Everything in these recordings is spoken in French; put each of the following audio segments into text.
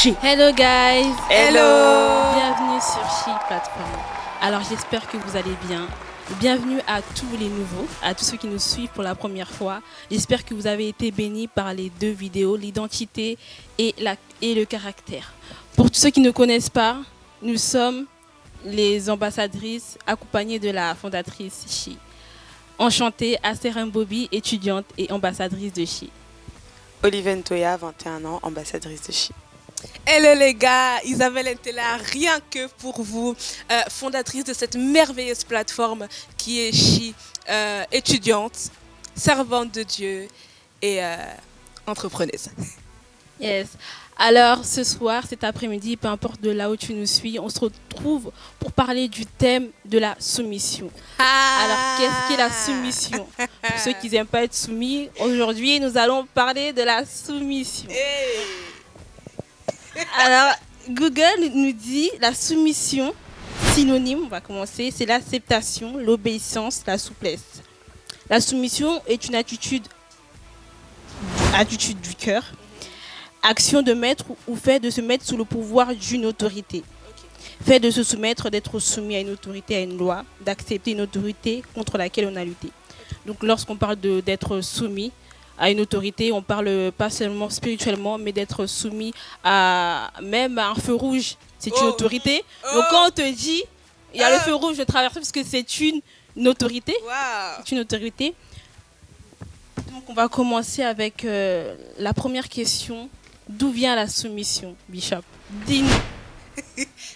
Chi. Hello guys. Hello. Bienvenue sur Chi Plateforme. Alors j'espère que vous allez bien. Bienvenue à tous les nouveaux, à tous ceux qui nous suivent pour la première fois. J'espère que vous avez été bénis par les deux vidéos, l'identité et le caractère. Pour tous ceux qui ne connaissent pas, nous sommes les ambassadrices accompagnées de la fondatrice Chi. Enchantée, Astérine Bobby, étudiante et ambassadrice de Chi. Olivier Ntoya, 21 ans, ambassadrice de Chi. Hello les gars, Isabelle était là rien que pour vous, fondatrice de cette merveilleuse plateforme qui est Chi, étudiante, servante de Dieu et entrepreneuse. Yes. Alors ce soir, cet après-midi, peu importe de là où tu nous suis, on se retrouve pour parler du thème de la soumission. Alors qu'est-ce qu'est la soumission? Pour ceux qui n'aiment pas être soumis, aujourd'hui nous allons parler de la soumission. Alors Google nous dit la soumission, synonyme, on va commencer, c'est l'acceptation, l'obéissance, la souplesse. La soumission est une attitude du cœur. Action de mettre ou fait de se mettre sous le pouvoir d'une autorité. Fait de se soumettre, d'être soumis à une autorité, à une loi, d'accepter une autorité contre laquelle on a lutté. Donc lorsqu'on parle d'être soumis à une autorité, on parle pas seulement spirituellement, mais d'être soumis même à un feu rouge. C'est une autorité. Donc quand on te dit, il y a le feu rouge de traverser parce que c'est une autorité. Wow. C'est une autorité. Donc on va commencer avec la première question. D'où vient la soumission, Bishop? Dis-nous.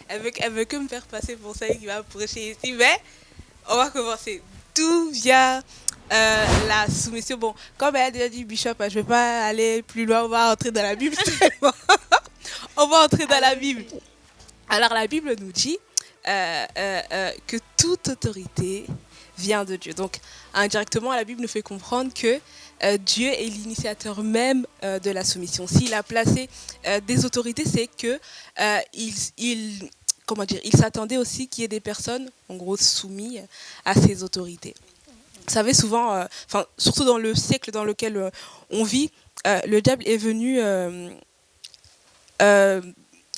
Elle veut que me faire passer pour celle qui va prêcher ici, mais on va commencer. D'où vient la soumission? Bon, comme elle a déjà dit, Bishop, je ne vais pas aller plus loin, on va entrer dans la Bible. On va entrer dans la Bible. Alors la Bible nous dit que toute autorité vient de Dieu. Donc indirectement, la Bible nous fait comprendre que Dieu est l'initiateur même de la soumission. S'il a placé des autorités, c'est que il s'attendait aussi qu'il y ait des personnes, en gros, soumises à ces autorités. Vous savez, souvent, surtout dans le siècle dans lequel on vit, le diable est venu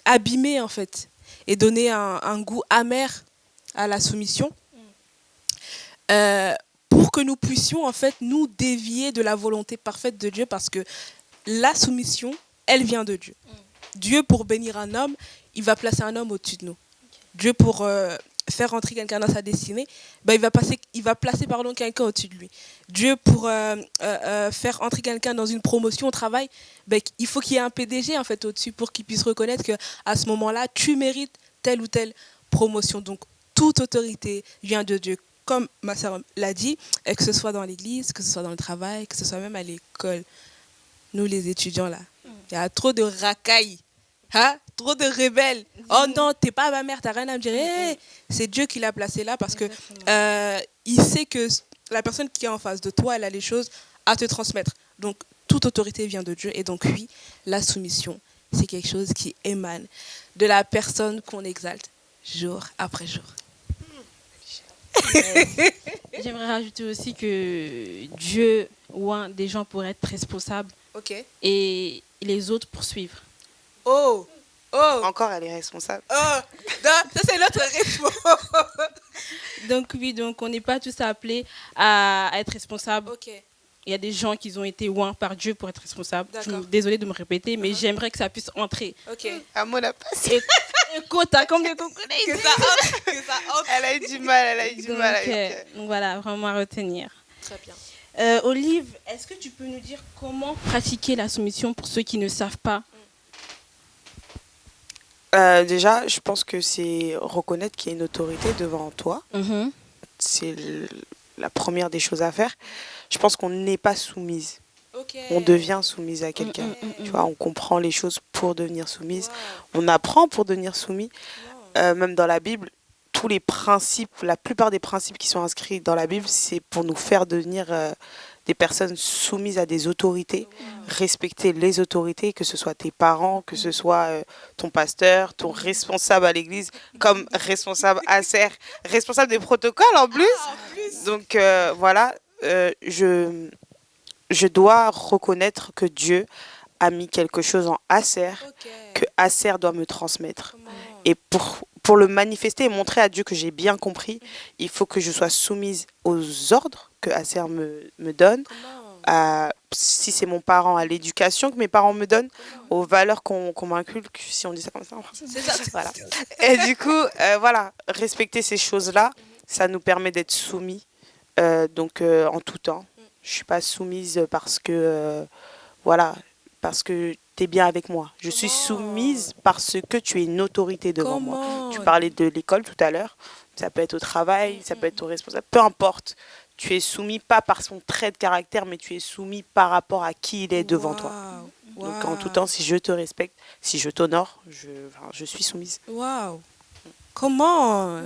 abîmer, en fait, et donner un goût amer à la soumission. Pour que nous puissions en fait nous dévier de la volonté parfaite de Dieu, parce que la soumission, elle vient de Dieu. Dieu, pour bénir un homme, il va placer un homme au-dessus de nous. Dieu, pour faire entrer quelqu'un dans sa destinée, il va placer quelqu'un au-dessus de lui. Dieu, pour faire entrer quelqu'un dans une promotion au travail, il faut qu'il y ait un PDG en fait au-dessus pour qu'il puisse reconnaître qu'à ce moment-là, tu mérites telle ou telle promotion. Donc, toute autorité vient de Dieu. Comme ma sœur l'a dit, que ce soit dans l'église, que ce soit dans le travail, que ce soit même à l'école. Nous, les étudiants, là, il y a trop de racailles, trop de rebelles. Oh non, t'es pas ma mère, t'as rien à me dire. Hey, c'est Dieu qui l'a placé là parce que il sait que la personne qui est en face de toi, elle a les choses à te transmettre. Donc, toute autorité vient de Dieu. Et donc, oui, la soumission, c'est quelque chose qui émane de la personne qu'on exalte jour après jour. J'aimerais rajouter aussi que Dieu oint des gens pour être responsables et les autres pour suivre. Encore, elle est responsable. Non, ça c'est notre responsable. Donc oui, on n'est pas tous appelés à être responsables. Il y a des gens qui ont été oints par Dieu pour être responsables. Je suis désolée de me répéter, mais j'aimerais que ça puisse entrer. Amour n'a pas passé. Écoute, t'as combien de connais que ça entre. Elle a eu du mal, donc voilà, vraiment à retenir. Très bien. Olive, est-ce que tu peux nous dire comment pratiquer la soumission pour ceux qui ne savent pas? Déjà, je pense que c'est reconnaître qu'il y a une autorité devant toi. C'est la première des choses à faire. Je pense qu'on n'est pas soumise. On devient soumise à quelqu'un. Tu vois, on comprend les choses pour devenir soumise. On apprend pour devenir soumis. Même dans la Bible, tous les principes, la plupart des principes qui sont inscrits dans la Bible, c'est pour nous faire devenir des personnes soumises à des autorités, respecter les autorités, que ce soit tes parents, que ce soit ton pasteur, ton responsable à l'église, comme responsable ACER, responsable des protocoles en plus. Donc voilà, je dois reconnaître que Dieu a mis quelque chose en Acer que Acer doit me transmettre. Et pour le manifester et montrer à Dieu que j'ai bien compris, il faut que je sois soumise aux ordres que Acer me donne, si c'est mon parent, à l'éducation que mes parents me donnent, aux valeurs qu'on m'inculque, si on dit ça comme ça en français. C'est ça. Voilà. Et du coup, voilà, respecter ces choses-là, ça nous permet d'être soumis, en tout temps. Je ne suis pas soumise parce que, parce que tu es bien avec moi. Je suis soumise parce que tu es une autorité devant moi. Tu parlais de l'école tout à l'heure. Ça peut être au travail, ça peut être au responsable. Peu importe. Tu es soumis pas par son trait de caractère, mais tu es soumis par rapport à qui il est devant toi. Donc en tout temps, si je te respecte, si je t'honore, je suis soumise. Waouh. Comment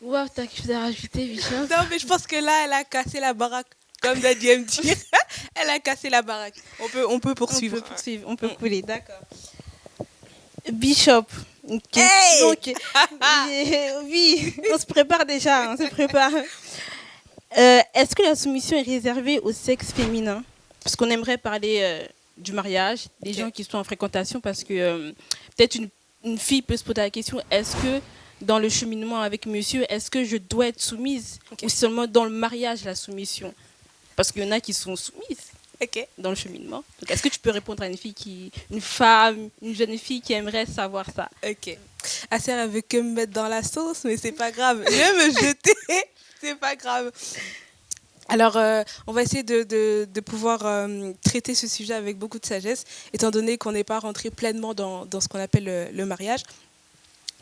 Waouh, t'as quelque chose à rajouter, Bishop? Non, mais je pense que là, elle a cassé la baraque. Comme Daddy aime dire, elle a cassé la baraque. On peut poursuivre. On peut couler, d'accord. Bishop, une question oui, on se prépare déjà, est-ce que la soumission est réservée au sexe féminin? Parce qu'on aimerait parler du mariage, des gens qui sont en fréquentation, parce que peut-être une fille peut se poser la question, est-ce que dans le cheminement avec monsieur, est-ce que je dois être soumise ou seulement dans le mariage la soumission? Parce qu'il y en a qui sont soumises dans le cheminement. Donc, est-ce que tu peux répondre à une jeune fille qui aimerait savoir ça? Ok. Acer, elle veut que me mettre dans la sauce, mais c'est pas grave. Je vais me jeter, c'est pas grave. Alors, on va essayer de pouvoir traiter ce sujet avec beaucoup de sagesse, étant donné qu'on n'est pas rentré pleinement dans ce qu'on appelle le mariage.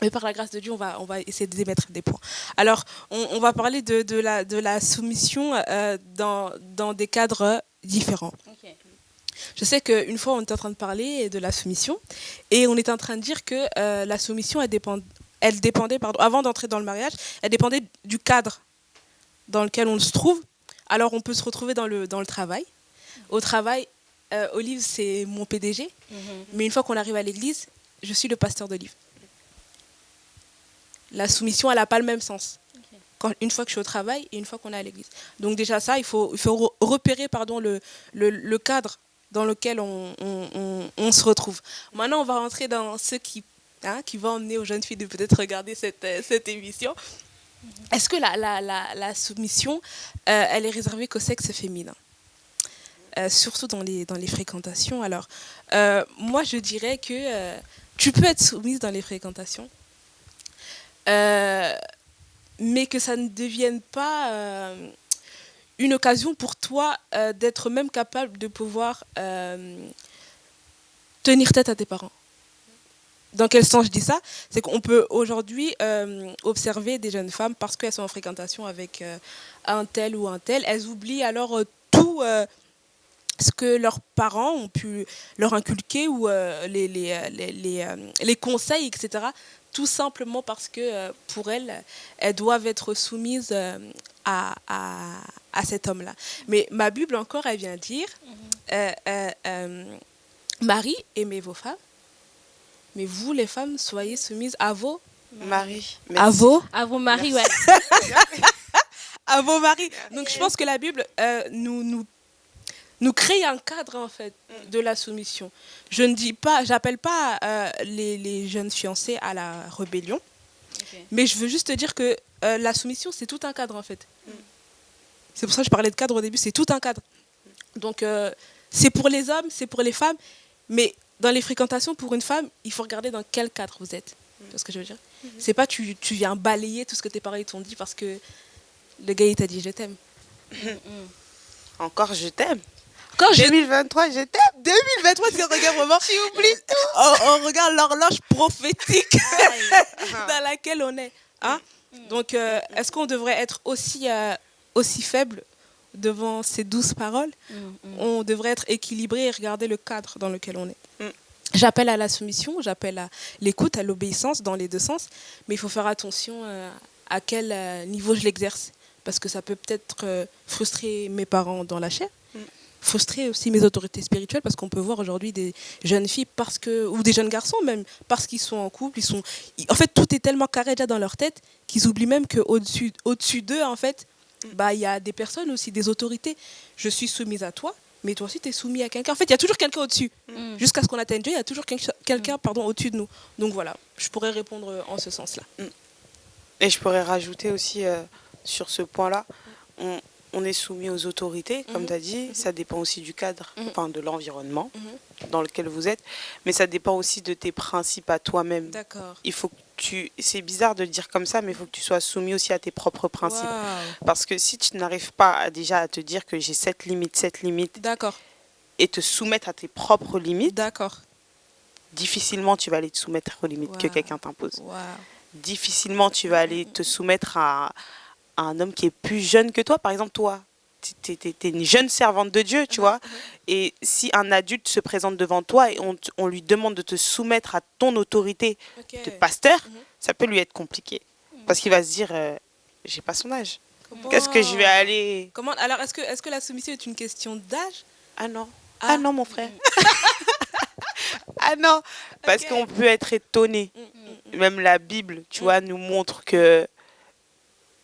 Mais par la grâce de Dieu, on va essayer de démettre des points. Alors, on va parler de la soumission dans des cadres différents. Okay. Je sais qu'une fois, on était en train de parler de la soumission et on était en train de dire que la soumission, elle dépendait, avant d'entrer dans le mariage, elle dépendait du cadre dans lequel on se trouve. Alors, on peut se retrouver dans le travail. Au travail, Olive, c'est mon PDG. Mais une fois qu'on arrive à l'église, je suis le pasteur d'Olive. La soumission, elle n'a pas le même sens. Une fois que je suis au travail et une fois qu'on est à l'église. Donc déjà ça, il faut repérer le cadre dans lequel on se retrouve. Maintenant, on va rentrer dans ce qui va emmener aux jeunes filles de peut-être regarder cette émission. Est-ce que la soumission, elle est réservée qu'au sexe féminin, surtout dans les fréquentations. Alors, moi, je dirais que tu peux être soumise dans les fréquentations, mais que ça ne devienne pas une occasion pour toi d'être même capable de pouvoir tenir tête à tes parents. Dans quel sens je dis ça? C'est qu'on peut aujourd'hui observer des jeunes femmes, parce qu'elles sont en fréquentation avec un tel ou un tel, elles oublient alors tout ce que leurs parents ont pu leur inculquer ou les conseils, etc., tout simplement parce que pour elles doivent être soumises à cet homme-là. Mais ma Bible encore, elle vient dire Marie, aimez vos femmes, mais vous, les femmes, soyez soumises à vos maris. À vos maris, ouais. À vos maris. Donc je pense que la Bible nous crée un cadre en fait de la soumission. J'appelle pas les jeunes fiancés à la rébellion, mais je veux juste te dire que la soumission, c'est tout un cadre en fait. C'est pour ça que je parlais de cadre au début, c'est tout un cadre. Donc c'est pour les hommes, c'est pour les femmes, mais dans les fréquentations, pour une femme, il faut regarder dans quel cadre vous êtes. Tu vois ce que je veux dire? C'est pas tu viens balayer tout ce que tes parents t'ont dit parce que le gars il t'a dit je t'aime. Encore je t'aime. 2023, je t'aime. 2023, tu regardes vraiment. Tu oublies tout. On regarde l'horloge prophétique dans laquelle on est. Hein? Donc, est-ce qu'on devrait être aussi faible devant ces douces paroles? On devrait être équilibré et regarder le cadre dans lequel on est. J'appelle à la soumission, j'appelle à l'écoute, à l'obéissance dans les deux sens, mais il faut faire attention à quel niveau je l'exerce, parce que ça peut peut-être frustrer mes parents dans la chair, frustrer aussi mes autorités spirituelles, parce qu'on peut voir aujourd'hui des jeunes filles ou des jeunes garçons même, parce qu'ils sont en couple, en fait tout est tellement carré déjà dans leur tête qu'ils oublient même qu'au-dessus d'eux en fait, il y a des personnes aussi, des autorités. Je suis soumise à toi, mais toi aussi, tu es soumis à quelqu'un. En fait, il y a toujours quelqu'un au-dessus. Jusqu'à ce qu'on atteigne Dieu, il y a toujours quelqu'un au-dessus de nous. Donc voilà, je pourrais répondre en ce sens-là. Et je pourrais rajouter aussi sur ce point-là, on est soumis aux autorités, comme tu as dit. Ça dépend aussi du cadre, enfin de l'environnement dans lequel vous êtes. Mais ça dépend aussi de tes principes à toi-même. D'accord. Il faut que c'est bizarre de le dire comme ça, mais il faut que tu sois soumis aussi à tes propres principes. Parce que si tu n'arrives pas déjà à te dire que j'ai cette limite, d'accord, et te soumettre à tes propres limites, d'accord, difficilement tu vas aller te soumettre aux limites que quelqu'un t'impose. Wow. Difficilement tu vas aller te soumettre à un homme qui est plus jeune que toi. Par exemple, toi, tu es une jeune servante de Dieu, tu vois. Et si un adulte se présente devant toi et on lui demande de te soumettre à ton autorité de pasteur, ça peut lui être compliqué. Parce qu'il va se dire, j'ai pas son âge. Qu'est-ce que je vais aller... Comment... Alors, est-ce que la soumission est une question d'âge? Ah non. Ah non, mon frère. Ah non. Parce qu'on peut être étonné. Même la Bible, tu vois, nous montre que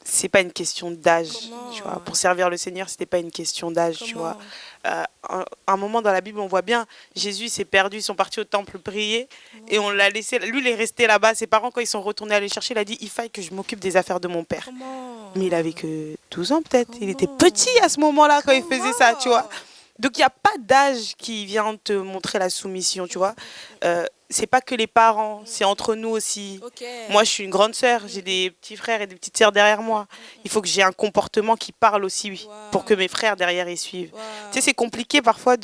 c'est pas une question d'âge, tu vois. Pour servir le Seigneur, c'était pas une question d'âge, tu vois. Un moment dans la Bible, on voit bien, Jésus s'est perdu, ils sont partis au temple prier et on l'a laissé. Lui, il est resté là-bas. Ses parents, quand ils sont retournés aller chercher, il a dit, il faille que je m'occupe des affaires de mon père. Mais il avait que 12 ans peut-être. Il était petit à ce moment-là quand il faisait ça, tu vois. Donc, il n'y a pas d'âge qui vient te montrer la soumission, tu vois. C'est pas que les parents, c'est entre nous aussi. Moi, je suis une grande sœur, j'ai des petits frères et des petites sœurs derrière moi. Il faut que j'ai un comportement qui parle aussi pour que mes frères derrière y suivent. Tu sais, c'est compliqué parfois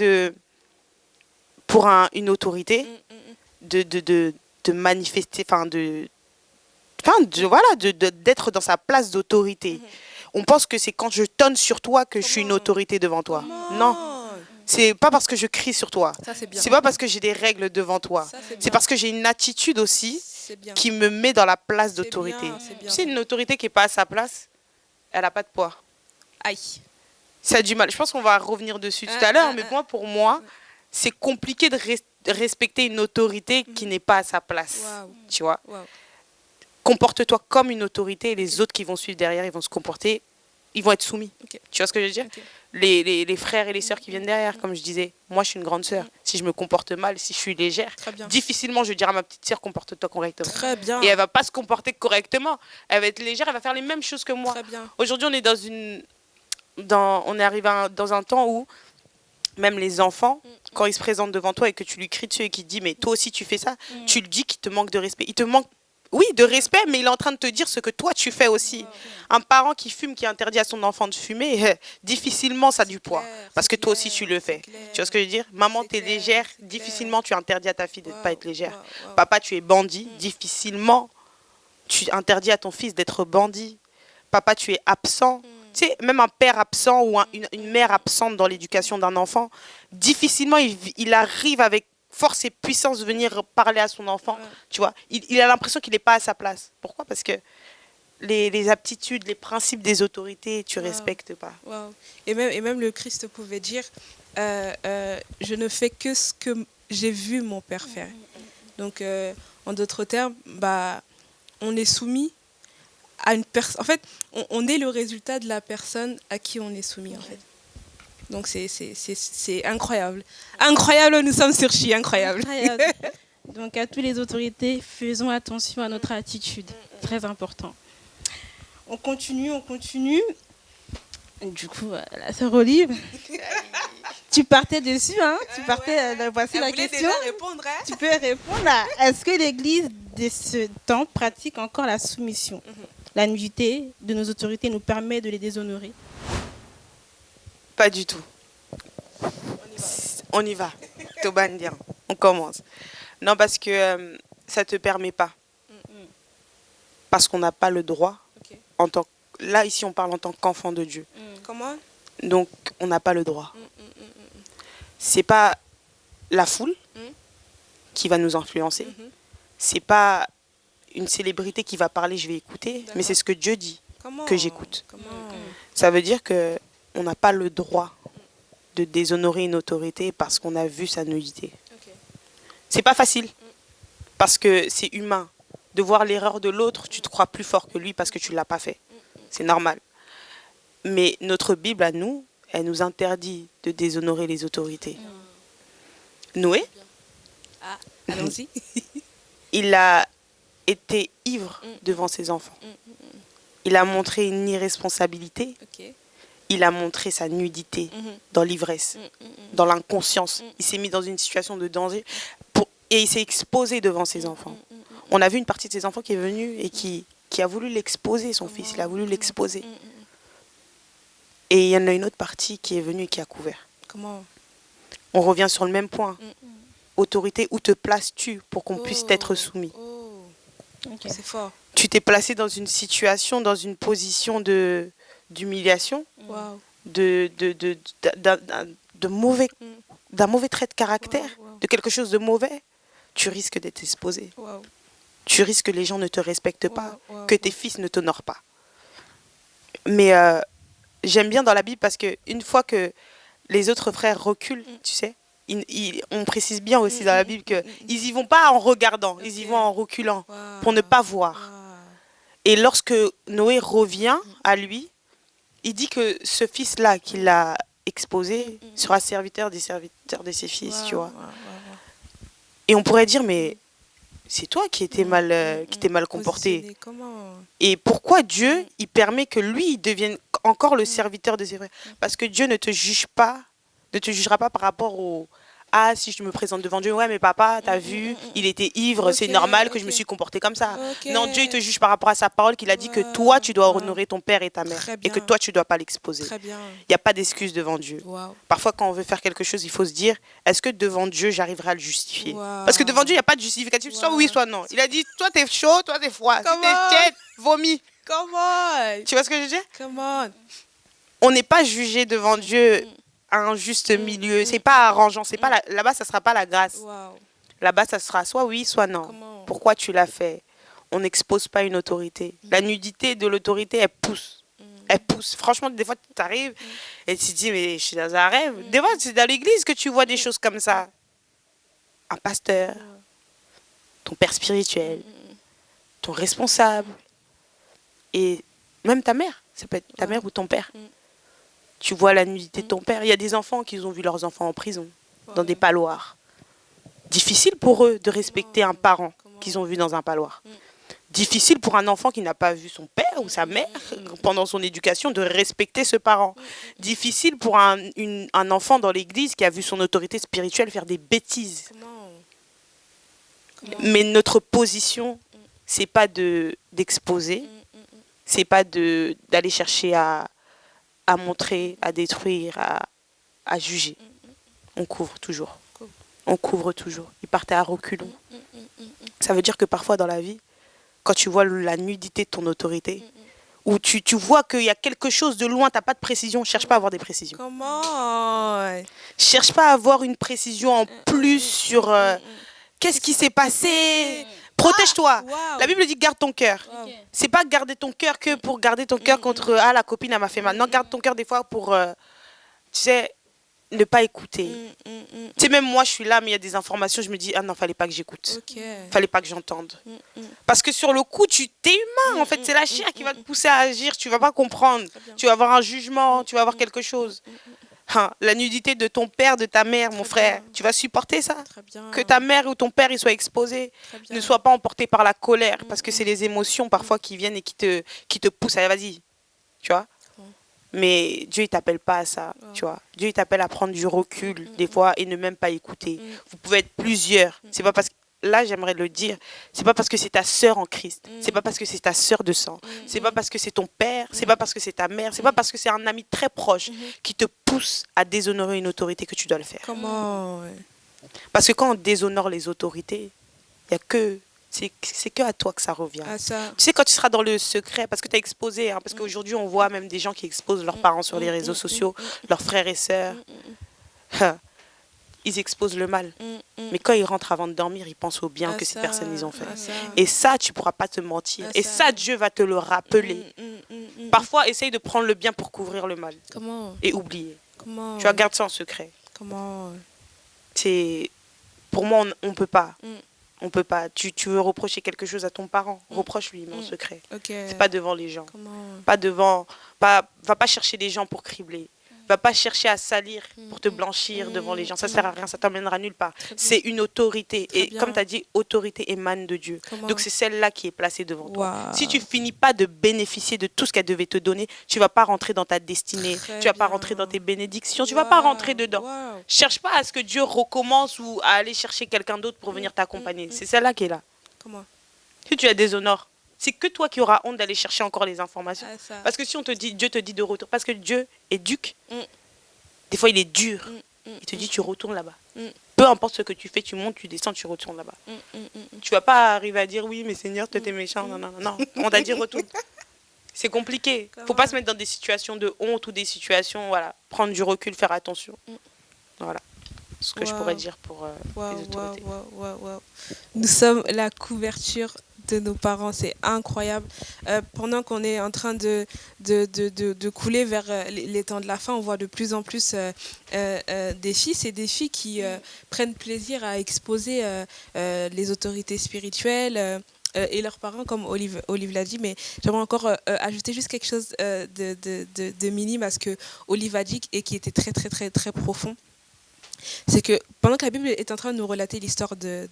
pour une autorité de manifester, d'être dans sa place d'autorité. On pense que c'est quand je tonne sur toi que je suis une autorité devant toi. Non. C'est pas parce que je crie sur toi. C'est pas parce que j'ai des règles devant toi. C'est parce que j'ai une attitude aussi qui me met dans la place d'autorité. Tu sais, une autorité qui n'est pas à sa place, elle n'a pas de poids. Aïe. Ça a du mal. Je pense qu'on va revenir dessus tout à l'heure, mais pour moi, c'est compliqué de respecter une autorité qui n'est pas à sa place. Tu vois. Comporte-toi comme une autorité et les autres qui vont suivre derrière, ils vont se comporter, ils vont être soumis. Tu vois ce que je veux dire? Les frères et les sœurs qui viennent derrière, comme je disais, moi je suis une grande sœur. Si je me comporte mal, si je suis légère, difficilement je dirai à ma petite sœur, comporte-toi correctement. Très bien. Et elle va pas se comporter correctement. Elle va être légère, elle va faire les mêmes choses que moi. Aujourd'hui, on est on est arrivé dans un temps où même les enfants, quand ils se présentent devant toi et que tu lui cries dessus et qu'il te dit mais toi aussi tu fais ça, tu lui dis qu'il te manque de respect. Il te manque de respect, mais il est en train de te dire ce que toi tu fais aussi. Un parent qui fume, qui interdit à son enfant de fumer, difficilement ça a du poids. Parce que toi aussi tu le fais. Tu vois ce que je veux dire? Maman, tu es légère, difficilement tu interdis à ta fille de ne pas être légère. Papa, tu es bandit, difficilement tu interdis à ton fils d'être bandit. Papa, tu es absent. Tu sais, même un père absent ou une mère absente dans l'éducation d'un enfant, difficilement il arrive avec force et puissance venir parler à son enfant, tu vois. Il a l'impression qu'il n'est pas à sa place. Pourquoi? Parce que les aptitudes, les principes des autorités, tu respectes pas. Et même le Christ pouvait dire, je ne fais que ce que j'ai vu mon Père faire. Donc, en d'autres termes, on est soumis à une personne. En fait, on est le résultat de la personne à qui on est soumis, en fait. Donc c'est incroyable. Incroyable, nous sommes sur Chi, incroyable. Donc à toutes les autorités, faisons attention à notre attitude. Très important. On continue. Du coup, la sœur Olive, tu partais dessus, hein? Voici la question. Répondre, hein? Tu peux répondre. Est-ce que l'Église de ce temps pratique encore la soumission? La nudité de nos autorités nous permet de les déshonorer? Pas du tout. On y va. Tobandian. On commence. Non, parce que ça ne te permet pas. Parce qu'on n'a pas le droit. Là, ici, on parle en tant qu'enfant de Dieu. Comment? Donc, on n'a pas le droit. C'est pas la foule qui va nous influencer. C'est pas une célébrité qui va parler, je vais écouter. Mais c'est ce que Dieu dit que j'écoute. Ça veut dire que on n'a pas le droit de déshonorer une autorité parce qu'on a vu sa nudité. C'est pas facile, parce que c'est humain. De voir l'erreur de l'autre, tu te crois plus fort que lui parce que tu ne l'as pas fait. C'est normal. Mais notre Bible à nous, elle nous interdit de déshonorer les autorités. Noé, allons-y. Il a été ivre devant ses enfants. Il a montré une irresponsabilité. Il a montré sa nudité dans l'ivresse, dans l'inconscience. Il s'est mis dans une situation de danger et il s'est exposé devant ses enfants. On a vu une partie de ses enfants qui est venue et qui a voulu l'exposer, son fils. Il a voulu l'exposer. Et il y en a une autre partie qui est venue et qui a couvert. Comment? On revient sur le même point. Autorité, où te places-tu pour qu'on puisse t'être soumis? C'est fort. Tu t'es placé dans une situation, dans une position d'humiliation, d'un mauvais trait de caractère, de quelque chose de mauvais. Tu risques d'être exposé. Tu risques que les gens ne te respectent pas, que tes fils ne t'honorent pas. Mais j'aime bien dans la Bible parce qu'une fois que les autres frères reculent, tu sais, on précise bien aussi dans la Bible qu'ils n'y vont pas en regardant, ils y vont en reculant pour ne pas voir. Et lorsque Noé revient à lui, il dit que ce fils-là qu'il a exposé sera serviteur des serviteurs de ses fils, tu vois. Et on pourrait dire, mais c'est toi qui étais mal comporté. Et pourquoi Dieu, il permet que lui, il devienne encore le serviteur de ses frères? Parce que Dieu ne te juge pas, ne te jugera pas par rapport au... Ah, si je me présente devant Dieu, ouais, mais papa, t'as vu, il était ivre, c'est normal que je me suis comportée comme ça. Non, Dieu, il te juge par rapport à sa parole, qu'il a dit que toi, tu dois honorer ton père et ta mère. Et que toi, tu ne dois pas l'exposer. Il n'y a pas d'excuse devant Dieu. Parfois, quand on veut faire quelque chose, il faut se dire, est-ce que devant Dieu, j'arriverai à le justifier? Parce que devant Dieu, il n'y a pas de justificatif, soit oui, soit non. Il a dit, toi, t'es chaud, toi, t'es froid. Si t'es tiède, vomis. Tu vois ce que je veux dire? On n'est pas jugé devant Dieu un juste milieu, c'est pas arrangeant, c'est pas là-bas ça sera pas la grâce. Là-bas ça sera soit oui, soit non. Pourquoi tu l'as fait? On n'expose pas une autorité. La nudité de l'autorité, elle pousse. Elle pousse. Franchement, des fois tu arrives et tu te dis mais je suis dans un rêve. Des fois c'est dans l'église que tu vois des choses comme ça. Un pasteur, ton père spirituel, ton responsable et même ta mère, ça peut être ta mère ou ton père. Tu vois la nudité de ton père. Il y a des enfants qui ont vu leurs enfants en prison, dans des paloirs. Difficile pour eux de respecter un parent qu'ils ont vu dans un paloir. Difficile pour un enfant qui n'a pas vu son père ou sa mère pendant son éducation de respecter ce parent. Difficile pour un enfant dans l'église qui a vu son autorité spirituelle faire des bêtises. Mais notre position, c'est pas d'exposer, c'est pas d'aller chercher à montrer, à détruire, à juger. On couvre toujours. On couvre toujours. Il partait à reculons. Ça veut dire que parfois dans la vie, quand tu vois la nudité de ton autorité, ou tu vois qu'il y a quelque chose de loin, tu n'as pas de précision, cherche pas à avoir des précisions. Cherche pas à avoir une précision en plus sur qu'est-ce qui s'est passé. Protège-toi. La Bible dit garde ton cœur. C'est pas garder ton cœur que pour garder ton cœur contre la copine elle m'a fait mal. Non, garde ton cœur des fois pour tu sais ne pas écouter. Tu sais même moi je suis là mais il y a des informations je me dis ah non, fallait pas que j'écoute. Fallait pas que j'entende. Parce que sur le coup tu t'es humain en fait, c'est la chair qui va te pousser à agir, tu vas pas comprendre. Tu vas avoir un jugement, tu vas avoir quelque chose. La nudité de ton père, de ta mère, mon frère, tu vas supporter ça? Que ta mère ou ton père il soit exposé, ne sois pas emporté par la colère, parce que c'est les émotions parfois qui viennent et qui te poussent. Allez, vas-y, tu vois. Mais Dieu il t'appelle pas à ça, tu vois. Dieu il t'appelle à prendre du recul des fois et ne même pas écouter. Vous pouvez être plusieurs. C'est pas parce que là j'aimerais le dire, c'est pas parce que c'est ta sœur en Christ, c'est pas parce que c'est ta sœur de sang, c'est pas parce que c'est ton père, c'est pas parce que c'est ta mère, c'est pas parce que c'est un ami très proche qui te pousse à déshonorer une autorité que tu dois le faire. Parce que quand on déshonore les autorités, il y a que c'est que à toi que ça revient. Tu sais quand tu seras dans le secret parce que tu as exposé parce qu'aujourd'hui on voit même des gens qui exposent leurs parents sur les réseaux sociaux, leurs frères et sœurs. Ils exposent le mal. Mais quand ils rentrent avant de dormir, ils pensent au bien que ces personnes ils ont fait. Et ça, tu ne pourras pas te mentir. Et ça, Dieu va te le rappeler. Parfois, essaye de prendre le bien pour couvrir le mal. Et oublier. Tu vas garder ça en secret. Pour moi, on ne peut pas. On peut pas. Tu veux reprocher quelque chose à ton parent, reproche-lui, mais en secret. C'est pas devant les gens. Va pas chercher des gens pour cribler. Va pas chercher à salir pour te blanchir devant les gens. Ça sert à rien, ça t'emmènera nulle part. C'est une autorité. Et comme tu as dit, autorité émane de Dieu. Donc c'est celle-là qui est placée devant toi. Si tu finis pas de bénéficier de tout ce qu'elle devait te donner, tu vas pas rentrer dans ta destinée. Tu vas pas rentrer dans tes bénédictions. Tu vas pas rentrer dedans. Cherche pas à ce que Dieu recommence ou à aller chercher quelqu'un d'autre pour venir t'accompagner. C'est celle-là qui est là. Comment? Si tu la déshonores, c'est que toi qui auras honte d'aller chercher encore les informations. Parce que si on te dit, Dieu te dit de retour, parce que Dieu est duc, des fois il est dur. Il te dit, tu retournes là-bas. Peu importe ce que tu fais, tu montes, tu descends, tu retournes là-bas. Tu vas pas arriver à dire, oui, mais Seigneur, toi, t'es méchant. Non, non, non, non. On t'a dit, retourne. C'est compliqué. Faut pas se mettre dans des situations de honte ou des situations, voilà, prendre du recul, faire attention. Voilà ce que je pourrais dire pour les autorités. Nous sommes la couverture de nos parents, c'est incroyable. Pendant qu'on est en train de couler vers les temps de la fin, on voit de plus en plus des fils et des filles qui prennent plaisir à exposer les autorités spirituelles et leurs parents, comme Olive l'a dit. Mais j'aimerais encore ajouter juste quelque chose de minime à ce que Olive a dit et qui était très, très, très, très profond. C'est que pendant que la Bible est en train de nous relater l'histoire de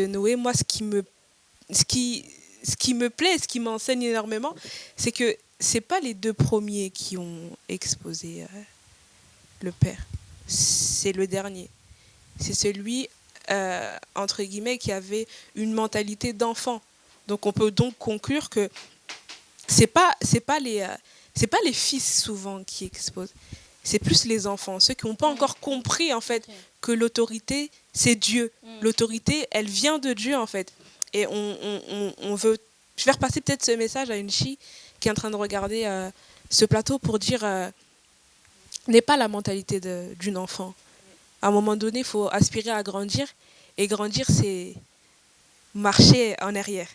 Noé, moi, ce qui me plaît, ce qui m'enseigne énormément, c'est que c'est pas les deux premiers qui ont exposé le Père. C'est le dernier. C'est celui, entre guillemets, qui avait une mentalité d'enfant. Donc on peut donc conclure que c'est pas les fils souvent qui exposent. C'est plus les enfants, ceux qui n'ont pas encore compris en fait que l'autorité c'est Dieu. L'autorité, elle vient de Dieu en fait. Et on veut faire passer peut-être ce message à une fille qui est en train de regarder ce plateau pour dire n'est pas la mentalité d'une enfant. À un moment donné, il faut aspirer à grandir. Et grandir, c'est marcher en arrière,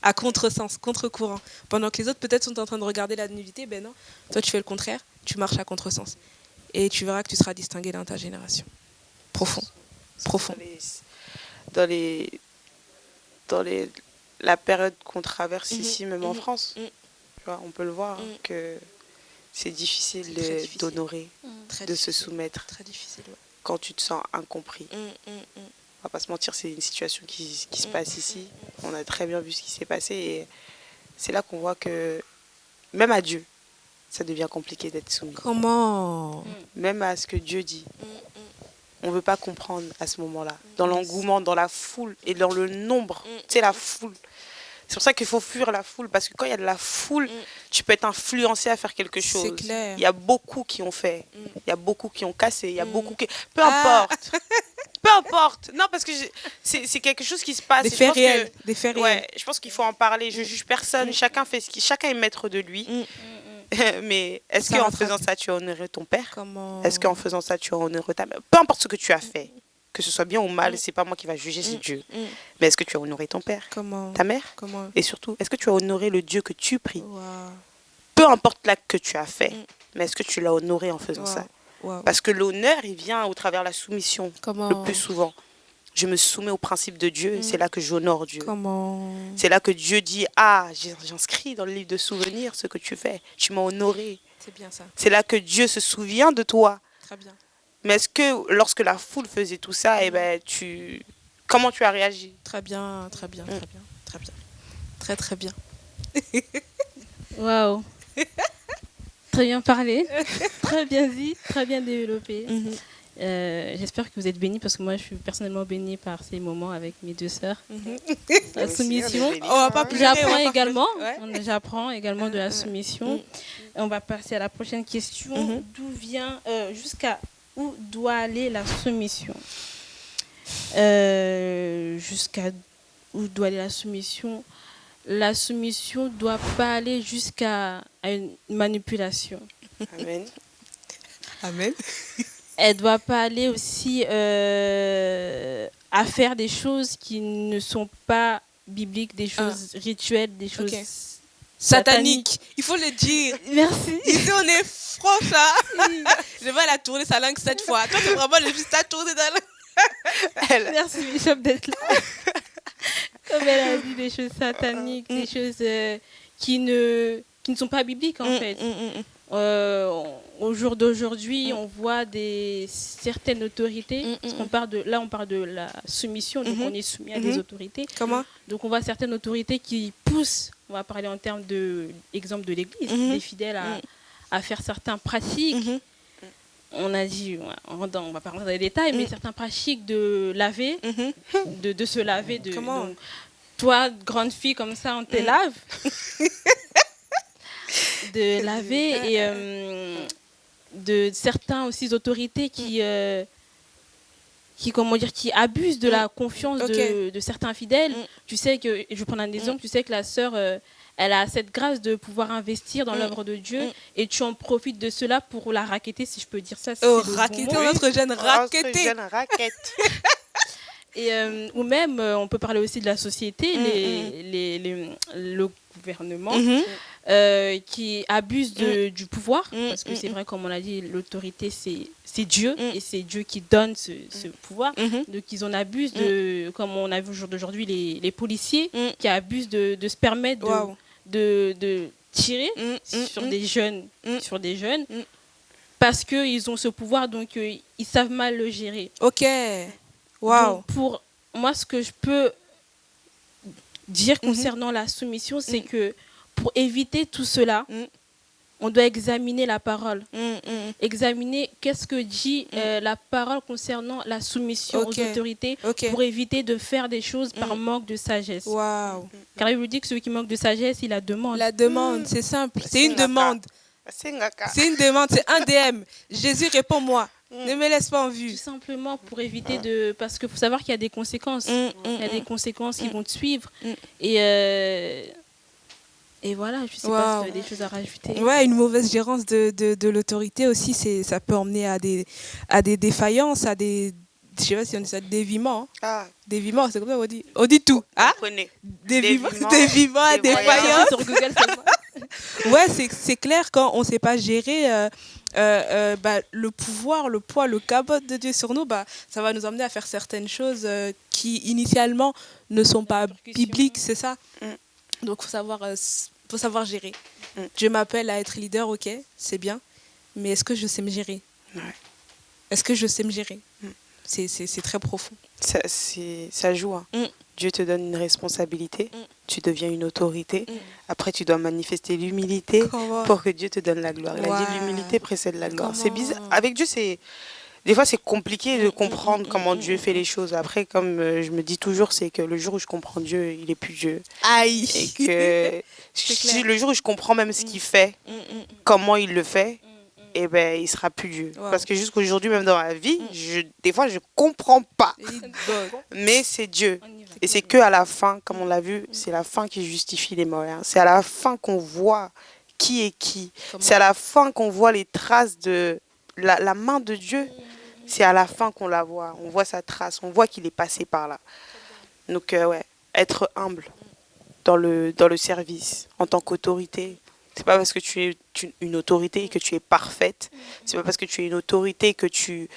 à contresens, contre-courant. Pendant que les autres peut-être sont en train de regarder la nullité, ben non, toi tu fais le contraire. Tu marches à contresens. Et tu verras que tu seras distingué dans ta génération. Profond. Profond. Dans la période qu'on traverse ici, même en France, tu vois, on peut le voir, que c'est difficile d'honorer, de se soumettre. Très difficile, ouais. Quand tu te sens incompris. On va pas se mentir, c'est une situation qui se passe ici. On a très bien vu ce qui s'est passé. Et c'est là qu'on voit que, même à Dieu, ça devient compliqué d'être soumis. Comment? Même à ce que Dieu dit. On ne veut pas comprendre à ce moment-là. Dans l'engouement, dans la foule et dans le nombre. Tu sais, la foule. C'est pour ça qu'il faut fuir la foule. Parce que quand il y a de la foule, tu peux être influencé à faire quelque chose. C'est clair. Il y a beaucoup qui ont fait. Il y a beaucoup qui ont cassé. Il y a beaucoup qui... Peu importe. Peu importe. Non, parce que c'est quelque chose qui se passe. Des faits réels. Des faits réels. Ouais, je pense qu'il faut en parler. Je ne juge personne. Chacun fait chacun est maître de lui. Mais est-ce qu'en faisant ça, tu as honoré ton père? Est-ce qu'en faisant ça, tu as honoré ta mère? Peu importe ce que tu as fait, que ce soit bien ou mal, c'est pas moi qui va juger, c'est Dieu. Mais est-ce que tu as honoré ton père? Ta mère? Et surtout, est-ce que tu as honoré le Dieu que tu pries? Peu importe l'acte que tu as fait, mais est-ce que tu l'as honoré en faisant ça? Parce que l'honneur, il vient au travers de la soumission, le plus souvent. Je me soumets au principe de Dieu et c'est là que j'honore Dieu. C'est là que Dieu dit, ah, j'inscris dans le livre de souvenirs ce que tu fais. Tu m'as honoré. C'est bien ça. C'est là que Dieu se souvient de toi. Très bien. Mais est-ce que lorsque la foule faisait tout ça, eh ben, comment tu as réagi? Très bien, très bien, très bien, très bien. Très, très bien. Waouh. Très bien parlé, très bien dit, très bien développé. J'espère que vous êtes bénis parce que moi je suis personnellement bénie par ces moments avec mes deux sœurs. La soumission. J'apprends également de la soumission. On va passer à la prochaine question. D'où vient, où doit aller la soumission? Jusqu'à où doit aller la soumission? La soumission ne doit pas aller jusqu'à une manipulation. Amen. Amen. Elle ne doit pas aller aussi à faire des choses qui ne sont pas bibliques, des choses rituelles, des choses sataniques. Il faut le dire. Merci. Ici, on est franche. Je vais la tourner sa langue 7 fois. Toi, c'est vraiment juste à tourner ta langue. Merci, Bishop, d'être là. Comme elle a dit, des choses sataniques, des choses qui ne sont pas bibliques, en fait. au jour d'aujourd'hui, on voit certaines autorités, parce qu'on parle on parle de la soumission, donc on est soumis à des autorités. Comment? Donc on voit certaines autorités qui poussent, on va parler en termes d'exemple de l'Église, des fidèles à faire certaines pratiques. On a dit, on va pas rentrer dans les détails, mais certaines pratiques de laver, de se laver. Donc, toi, grande fille comme ça, on te lave. De laver et de certains aussi autorités qui abusent de la confiance de certains fidèles. Tu sais que, je vais prendre un exemple, tu sais que la sœur, elle a cette grâce de pouvoir investir dans l'œuvre de Dieu et tu en profites de cela pour la raqueter, si je peux dire ça. Raqueter, notre jeune raqueté. Et, ou même, on peut parler aussi de la société, le gouvernement, qui abuse du pouvoir, parce que c'est vrai, comme on l'a dit, l'autorité, c'est Dieu, et c'est Dieu qui donne ce pouvoir. Donc, ils en abusent, comme on a vu au jour d'aujourd'hui, les policiers qui abusent de se permettre de tirer sur des jeunes, parce qu'ils ont ce pouvoir, donc ils savent mal le gérer. Ok. Wow. Donc, pour moi, ce que je peux dire concernant la soumission, c'est que pour éviter tout cela, on doit examiner la parole. Examiner qu'est-ce que dit la parole concernant la soumission aux autorités pour éviter de faire des choses par manque de sagesse. Wow. Car il vous dit que celui qui manque de sagesse, il la demande. La demande, c'est simple. C'est une demande. C'est une demande, c'est un DM. Jésus, réponds-moi. Ne me laisse pas en vue. Tout simplement pour éviter de... Parce qu'il faut savoir qu'il y a des conséquences. Il y a des conséquences qui vont te suivre. Et voilà, je ne sais pas si tu as des choses à rajouter. Ouais, une mauvaise gérance de l'autorité aussi, ça peut emmener à des défaillances, à des... Je sais pas si on dit ça, déviements. Déviements, c'est comme ça on dit tout. Hein? Déviements, défaillances. Sur Google, ouais, c'est clair, quand on ne sait pas gérer le pouvoir, le poids, le cabot de Dieu sur nous, ça va nous emmener à faire certaines choses qui initialement ne sont pas bibliques, c'est ça. Donc il faut savoir gérer. Dieu m'appelle à être leader, ok, c'est bien, mais est-ce que je sais me gérer? Est-ce que je sais me gérer? C'est très profond. Ça joue. Hein. Dieu te donne une responsabilité, tu deviens une autorité. Après, tu dois manifester l'humilité pour que Dieu te donne la gloire. Il a dit l'humilité précède la gloire. C'est bizarre. Avec Dieu, des fois, c'est compliqué de comprendre comment Dieu fait les choses. Après, comme je me dis toujours, c'est que le jour où je comprends Dieu, il n'est plus Dieu. Aïe. Et que le jour où je comprends même ce qu'il fait, comment il le fait, eh ben, il sera plus Dieu. Parce que jusqu'aujourd'hui, même dans ma vie, des fois, je ne comprends pas. Mais c'est Dieu. Et c'est qu'à la fin, comme on l'a vu, c'est la fin qui justifie les moyens. C'est à la fin qu'on voit qui est qui. C'est à la fin qu'on voit les traces de la main de Dieu. C'est à la fin qu'on la voit. On voit sa trace. On voit qu'il est passé par là. Donc, être humble dans le service, en tant qu'autorité. C'est pas parce que tu es une autorité que tu es parfaite. C'est pas parce que tu es une autorité que tu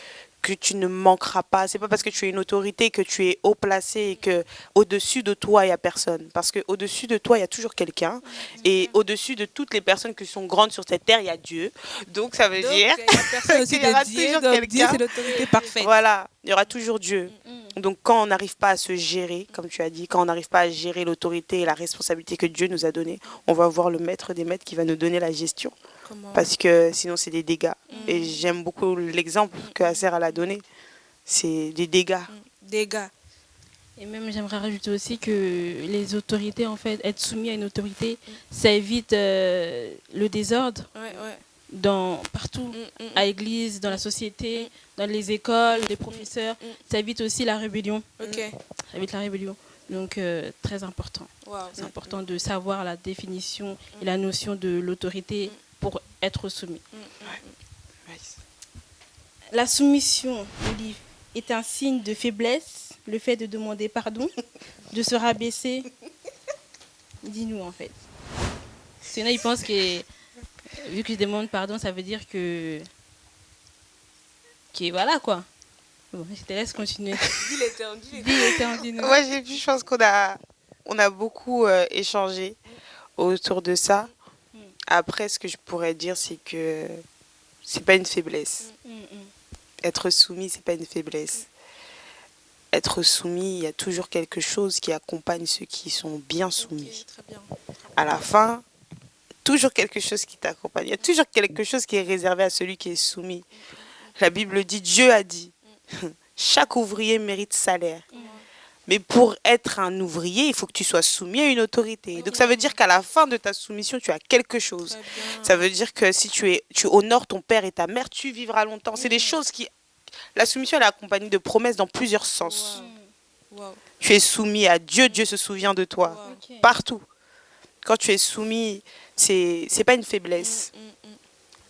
ne manqueras pas. C'est pas parce que tu es une autorité que tu es haut placé et que au-dessus de toi il y a personne. Parce que au-dessus de toi il y a toujours quelqu'un et au-dessus de toutes les personnes qui sont grandes sur cette terre il y a Dieu. Donc ça veut dire il y a personne aussi qu'il y aura de Dieu. toujours Donc quelqu'un. Dieu c'est l'autorité parfaite. Voilà, il y aura toujours Dieu. Donc quand on n'arrive pas à se gérer, comme tu as dit, quand on n'arrive pas à gérer l'autorité et la responsabilité que Dieu nous a donnée, on va voir le maître des maîtres qui va nous donner la gestion. Parce que sinon c'est des dégâts. Et j'aime beaucoup l'exemple que Aser a donné. C'est des dégâts. Dégâts. Et même j'aimerais rajouter aussi que les autorités, en fait, être soumis à une autorité, ça évite le désordre. Partout, à l'église, dans la société, dans les écoles, les professeurs. Ça évite aussi la rébellion. Ça évite la rébellion. Donc, très important. C'est important de savoir la définition et la notion de l'autorité pour être soumis. La soumission, Olive, est un signe de faiblesse, le fait de demander pardon, de se rabaisser. Dis-nous, en fait. Sinon, ils pensent que, vu que je demande pardon, ça veut dire que voilà, quoi. Bon, je te laisse continuer. Dis-le, Moi, je pense qu'on a beaucoup échangé autour de ça. Après, ce que je pourrais dire, c'est que c'est pas une faiblesse. Être soumis, c'est pas une faiblesse. Être soumis, il y a toujours quelque chose qui accompagne ceux qui sont bien soumis. Très bien. À la fin, toujours quelque chose qui t'accompagne. Il y a toujours quelque chose qui est réservé à celui qui est soumis. La Bible dit, Dieu a dit, chaque ouvrier mérite salaire. Mais pour être un ouvrier, il faut que tu sois soumis à une autorité. Donc ça veut dire qu'à la fin de ta soumission, tu as quelque chose. Ça veut dire que si tu honores ton père et ta mère, tu vivras longtemps. C'est des choses qui... La soumission, elle est accompagnée de promesses dans plusieurs sens. Wow. Tu es soumis à Dieu, Dieu se souvient de toi. Partout. Quand tu es soumis, c'est pas une faiblesse.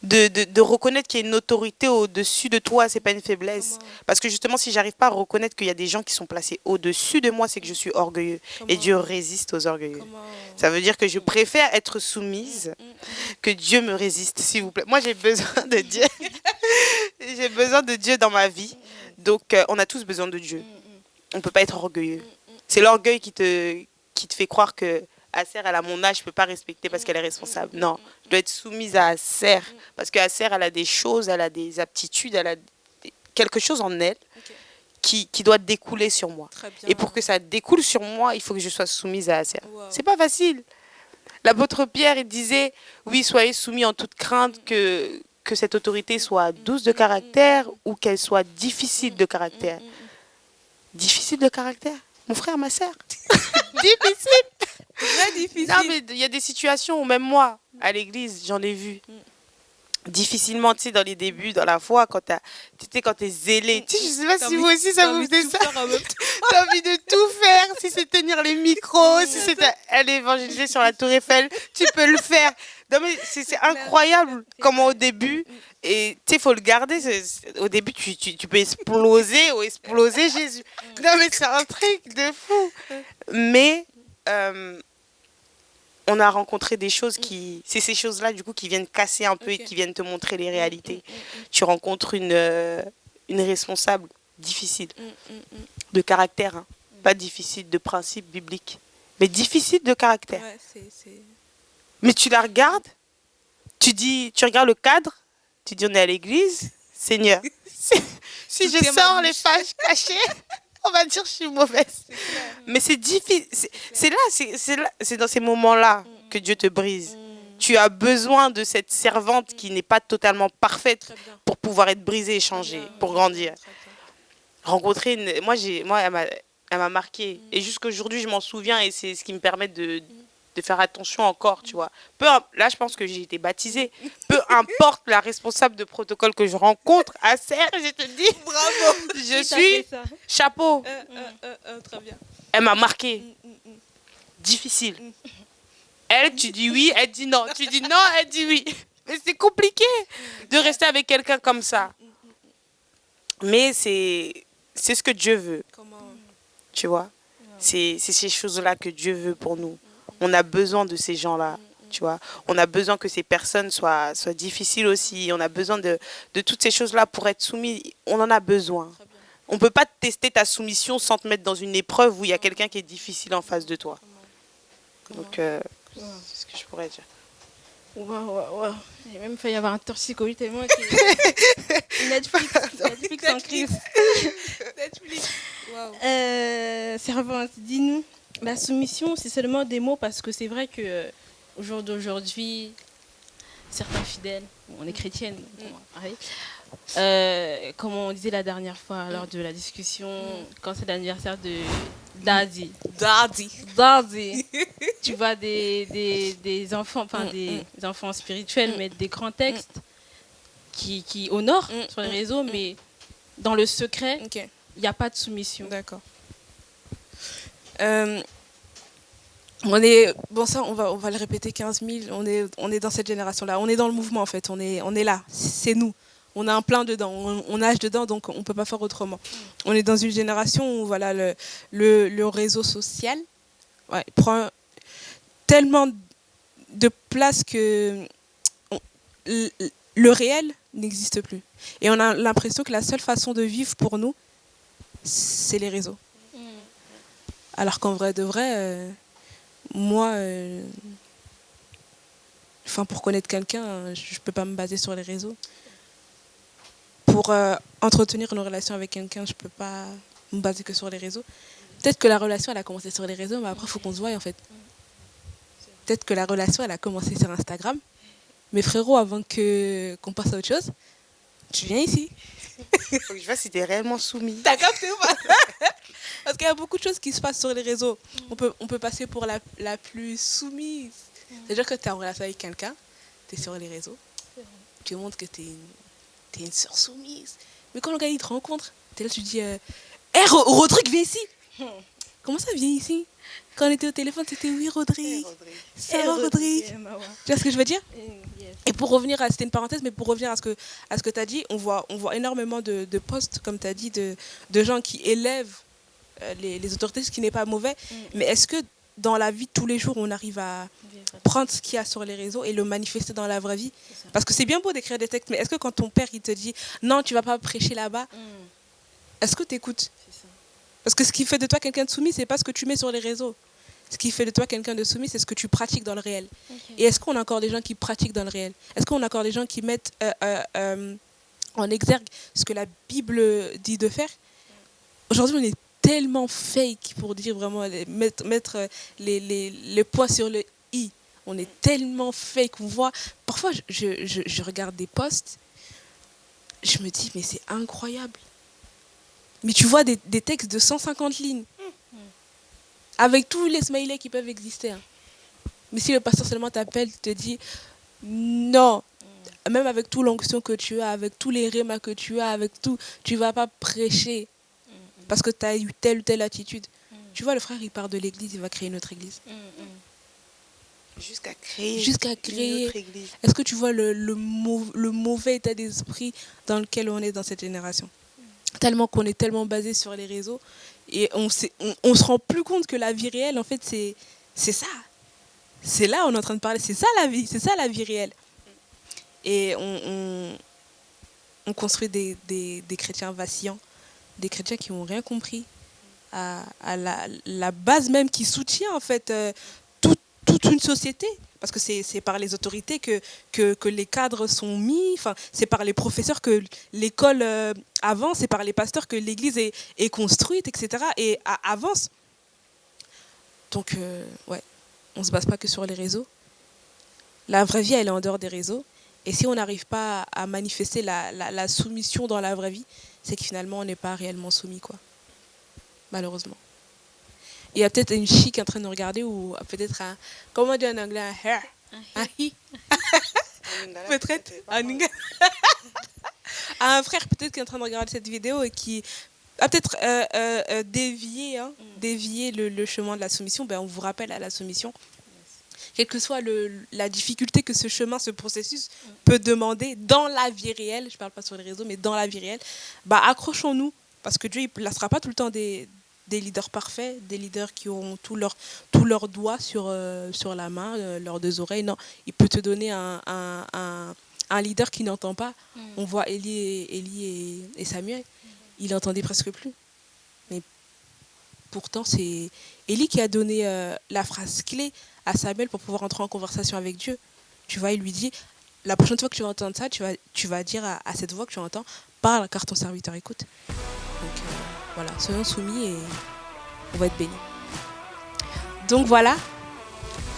De reconnaître qu'il y a une autorité au-dessus de toi, c'est pas une faiblesse. Parce que justement, si j'arrive pas à reconnaître qu'il y a des gens qui sont placés au-dessus de moi, c'est que je suis orgueilleux. Et Dieu résiste aux orgueilleux. Ça veut dire que je préfère être soumise que Dieu me résiste, s'il vous plaît. Moi, j'ai besoin de Dieu. J'ai besoin de Dieu dans ma vie. Donc, on a tous besoin de Dieu. On ne peut pas être orgueilleux. C'est l'orgueil qui te fait croire que Acer, elle a mon âge, je ne peux pas respecter parce qu'elle est responsable. Non, je dois être soumise à Acer parce qu'Acer, elle a des choses, elle a des aptitudes, elle a quelque chose en elle qui doit découler sur moi. Et pour que ça découle sur moi, il faut que je sois soumise à Acer. Wow. C'est pas facile. L'apôtre Pierre, il disait, oui, soyez soumis en toute crainte que cette autorité soit douce de caractère ou qu'elle soit difficile de caractère. Difficile de caractère? Mon frère, ma sœur. Difficile. Très difficile. Non, mais il y a des situations où même moi, à l'église, j'en ai vu. Difficilement, tu sais, dans les débuts, dans la foi, quand t'es zélé. Tu sais, je sais pas si vous aussi, ça vous faisait ça. T'as envie de tout faire. Si c'est tenir les micros, si c'est aller évangéliser sur la Tour Eiffel, tu peux le faire. Non, mais c'est incroyable comment au début, et tu sais, il faut le garder. Au début, tu peux exploser ou exploser Jésus. Non, mais c'est un truc de fou. Mais on a rencontré des choses c'est ces choses-là, du coup, qui viennent casser un peu et qui viennent te montrer les réalités. Tu rencontres une responsable difficile, de caractère, hein. Pas difficile de principe biblique, mais difficile de caractère. Ouais, Mais tu la regardes, tu regardes le cadre, tu dis on est à l'église, Seigneur, si je sors les pages cachées, on va dire que je suis mauvaise. Mais c'est difficile. C'est dans ces moments-là que Dieu te brise. Tu as besoin de cette servante qui n'est pas totalement parfaite pour pouvoir être brisée et changer, pour grandir. Rencontrer elle m'a marquée. Et jusqu'aujourd'hui, je m'en souviens et c'est ce qui me permet de faire attention encore, tu vois. Là, je pense que j'ai été baptisée. Peu importe la responsable de protocole que je rencontre, à Serre, je te dis, bravo, je suis chapeau. Très bien. Elle m'a marquée. Difficile. Elle, tu dis oui, elle dit non. Tu dis non, elle dit oui. Mais c'est compliqué de rester avec quelqu'un comme ça. Mais c'est ce que Dieu veut. Tu vois? C'est ces choses-là que Dieu veut pour nous. On a besoin de ces gens-là, tu vois. On a besoin que ces personnes soient difficiles aussi. On a besoin de toutes ces choses-là pour être soumis. On en a besoin. On ne peut pas tester ta soumission sans te mettre dans une épreuve où il y a quelqu'un qui est difficile en face de toi. Donc, c'est ce que je pourrais dire. Waouh. Il a même failli y avoir un torticolis tellement que... Netflix en crise. Netflix. Wow. Servante, dis-nous, la soumission, c'est seulement des mots parce que c'est vrai que au jour d'aujourd'hui, certains fidèles, on est chrétienne, comme on disait la dernière fois lors de la discussion, quand c'est l'anniversaire de Daddy. Tu vois des enfants, des enfants spirituels mettre des grands textes qui honorent sur les réseaux, mais dans le secret, il n'y a pas de soumission. D'accord. On est ça, on va le répéter 15 000. On est dans cette génération-là. On est dans le mouvement en fait. On est là. C'est nous. On a un plein dedans. On nage dedans, donc on peut pas faire autrement. On est dans une génération où voilà le réseau social prend tellement de place que le réel n'existe plus. Et on a l'impression que la seule façon de vivre pour nous, c'est les réseaux. Alors qu'en vrai de vrai, moi, pour connaître quelqu'un, je ne peux pas me baser sur les réseaux. Pour entretenir une relation avec quelqu'un, je ne peux pas me baser que sur les réseaux. Peut-être que la relation, elle a commencé sur les réseaux, mais après, il faut qu'on se voie, en fait. Peut-être que la relation, elle a commencé sur Instagram. Mais frérot, avant qu'on passe à autre chose, tu viens ici. Faut que je vois si t'es réellement soumis. T'as capté ou pas? Parce qu'il y a beaucoup de choses qui se passent sur les réseaux. On peut passer pour la plus soumise. C'est-à-dire que tu es en relation avec quelqu'un, tu es sur les réseaux, tu montres que tu es une sœur soumise. Mais quand le gars il te rencontre, tu es là, tu dis Rodrigue, viens ici. Comment ça, viens ici? Quand on était au téléphone, c'était oui, Rodrigue. Ça va, Rodrigue? Tu vois ce que je veux dire? Et pour revenir c'était une parenthèse, mais pour revenir à ce que tu as dit, on voit énormément de posts, comme tu as dit, de gens qui élèvent les autorités, ce qui n'est pas mauvais. Mais est-ce que dans la vie de tous les jours, on arrive à prendre ce qu'il y a sur les réseaux et le manifester dans la vraie vie? Parce que c'est bien beau d'écrire des textes, mais est-ce que quand ton père il te dit non, tu vas pas prêcher là-bas, est-ce que tu écoutes? Parce que ce qui fait de toi quelqu'un de soumis, c'est pas ce que tu mets sur les réseaux. Ce qui fait de toi quelqu'un de soumis, c'est ce que tu pratiques dans le réel. Et est-ce qu'on a encore des gens qui pratiquent dans le réel? Est-ce qu'on a encore des gens qui mettent en exergue ce que la Bible dit de faire? Aujourd'hui, on est tellement fake pour dire vraiment, mettre les points sur le i. On est tellement fake. On voit, parfois, je regarde des posts, je me dis, mais c'est incroyable. Mais tu vois des textes de 150 lignes, avec tous les smileys qui peuvent exister. Hein. Mais si le pasteur seulement t'appelle, te dit, non, même avec toute l'onction que tu as, avec tous les rémas que tu as, avec tout, tu ne vas pas prêcher parce que tu as eu telle ou telle attitude. Tu vois, le frère, il part de l'église, il va créer une autre église. Jusqu'à créer une autre église. Est-ce que tu vois le mauvais état d'esprit dans lequel on est dans cette génération? Tellement qu'on est tellement basé sur les réseaux et on se rend plus compte que la vie réelle, en fait, c'est ça. C'est là on est en train de parler. C'est ça la vie, c'est ça la vie réelle. Et on construit des chrétiens vacillants, des chrétiens qui n'ont rien compris à la base même qui soutient en fait toute une société. Parce que c'est par les autorités que les cadres sont mis, enfin, c'est par les professeurs que l'école avance, c'est par les pasteurs que l'église est construite, etc. et avance. Donc, ouais, on ne se base pas que sur les réseaux. La vraie vie, elle est en dehors des réseaux. Et si on n'arrive pas à manifester la soumission dans la vraie vie, c'est que finalement, on n'est pas réellement soumis, quoi. Malheureusement. Il y a peut-être une chic en train de nous regarder ou peut-être un... Comment on dit en anglais? Un hair. Un hi. Peut-être un frère peut-être qui est en train de regarder cette vidéo et qui a peut-être dévié le chemin de la soumission. Ben, on vous rappelle à la soumission. Quelle que soit la difficulté que ce chemin, ce processus peut demander dans la vie réelle, je ne parle pas sur les réseaux, mais dans la vie réelle, bah, accrochons-nous. Parce que Dieu ne placera pas tout le temps des leaders parfaits, des leaders qui auront tous leurs doigts sur la main, leurs deux oreilles. Non, il peut te donner un leader qui n'entend pas. On voit Élie et Samuel. Il n'entendait presque plus. Mais pourtant, c'est Élie qui a donné la phrase clé à Samuel pour pouvoir entrer en conversation avec Dieu. Tu vois, il lui dit, la prochaine fois que tu vas entendre ça, tu vas dire à cette voix que tu entends, parle car ton serviteur écoute. Donc, voilà, soyons soumis et on va être bénis. Donc voilà,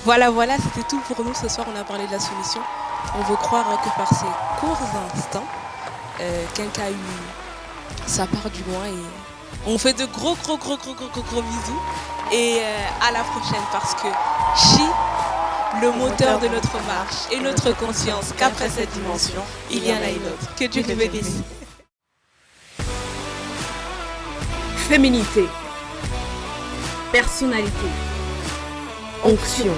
c'était tout pour nous ce soir. On a parlé de la soumission. On veut croire que par ces courts instants, quelqu'un a eu sa part du moins et on fait de gros bisous et à la prochaine parce que Chi, le moteur de notre marche et notre conscience qu'après cette dimension, il y en a une autre. Que Dieu te bénisse. Féminité, personnalité, onction,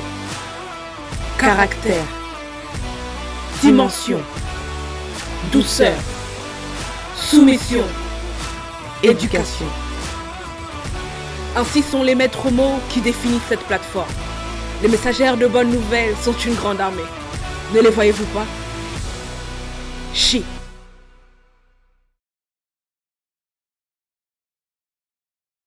caractère, dimension, douceur, soumission, éducation. Ainsi sont les maîtres mots qui définissent cette plateforme. Les messagères de bonnes nouvelles sont une grande armée. Ne les voyez-vous pas? Chi.